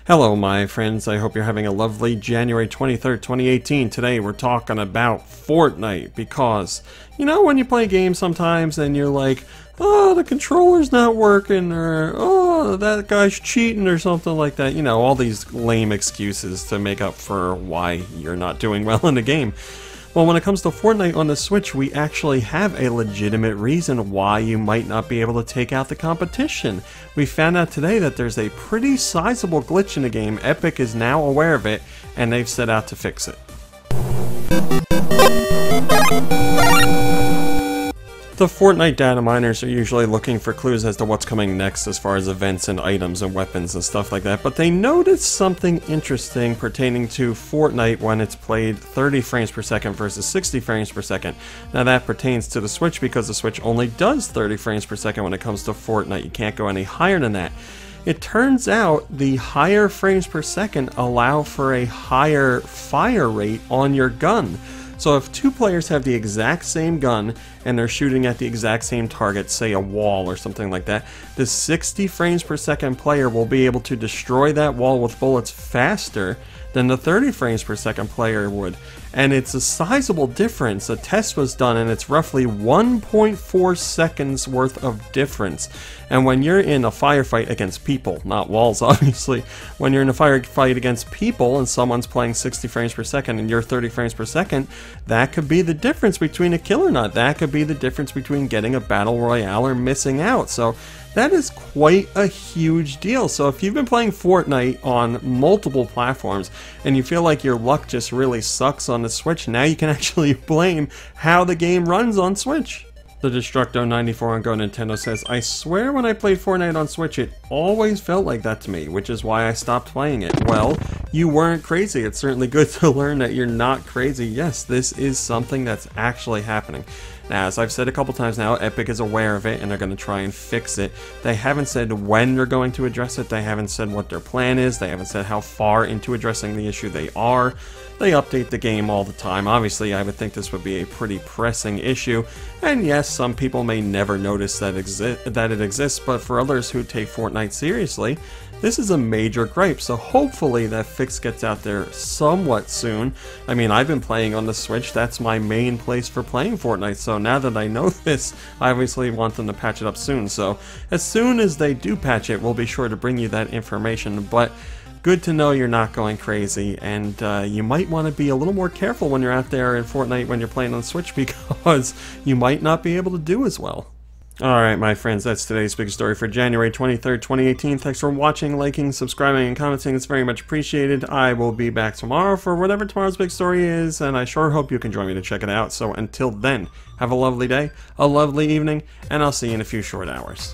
Hello my friends, I hope you're having a lovely January 23rd, 2018. Today we're talking about Fortnite because, you know, when you play a game sometimes and you're like, oh, the controller's not working, or oh, that guy's cheating or something like that. You know, all these lame excuses to make up for why you're not doing well in the game. Well, when it comes to Fortnite on the Switch, we actually have a legitimate reason why you might not be able to take out the competition. We found out today that there's a pretty sizable glitch in the game. Epic is now aware of it, and they've set out to fix it. The Fortnite data miners are usually looking for clues as to what's coming next as far as events and items and weapons and stuff like that, but they noticed something interesting pertaining to Fortnite when it's played 30 frames per second versus 60 frames per second. Now that pertains to the Switch because the Switch only does 30 frames per second when it comes to Fortnite. You can't go any higher than that. It turns out the higher frames per second allow for a higher fire rate on your gun. So if two players have the exact same gun and they're shooting at the exact same target, say a wall or something like that, the 60 frames per second player will be able to destroy that wall with bullets faster than the 30 frames per second player would. And it's a sizable difference. A test was done and it's roughly 1.4 seconds worth of difference. And when you're in a firefight against people, not walls obviously, when you're in a firefight against people and someone's playing 60 frames per second and you're 30 frames per second, that could be the difference between a kill or not. That could be the difference between getting a battle royale or missing out. So that is quite a huge deal. So if you've been playing Fortnite on multiple platforms and you feel like your luck just really sucks on the Switch, now you can actually blame how the game runs on Switch. The Destructo94 on Go Nintendo says, I swear when I played Fortnite on Switch it always felt like that to me, which is why I stopped playing it. Well, you weren't crazy. It's certainly good to learn that you're not crazy. Yes, this is something that's actually happening. Now, as I've said a couple times now, Epic is aware of it and they're going to try and fix it. They haven't said when they're going to address it. They haven't said what their plan is. They haven't said how far into addressing the issue they are. They update the game all the time. Obviously, I would think this would be a pretty pressing issue. And yes, some people may never notice that it exists, but for others who take Fortnite seriously, this is a major gripe, so hopefully that fix gets out there somewhat soon. I mean, I've been playing on the Switch. That's my main place for playing Fortnite, so now that I know this, I obviously want them to patch it up soon. So as soon as they do patch it, we'll be sure to bring you that information, but good to know you're not going crazy, and you might want to be a little more careful when you're out there in Fortnite when you're playing on the Switch because you might not be able to do as well. Alright my friends, that's today's big story for January 23rd, 2018. Thanks for watching, liking, subscribing, and commenting. It's very much appreciated. I will be back tomorrow for whatever tomorrow's big story is, and I sure hope you can join me to check it out. So until then, have a lovely day, a lovely evening, and I'll see you in a few short hours.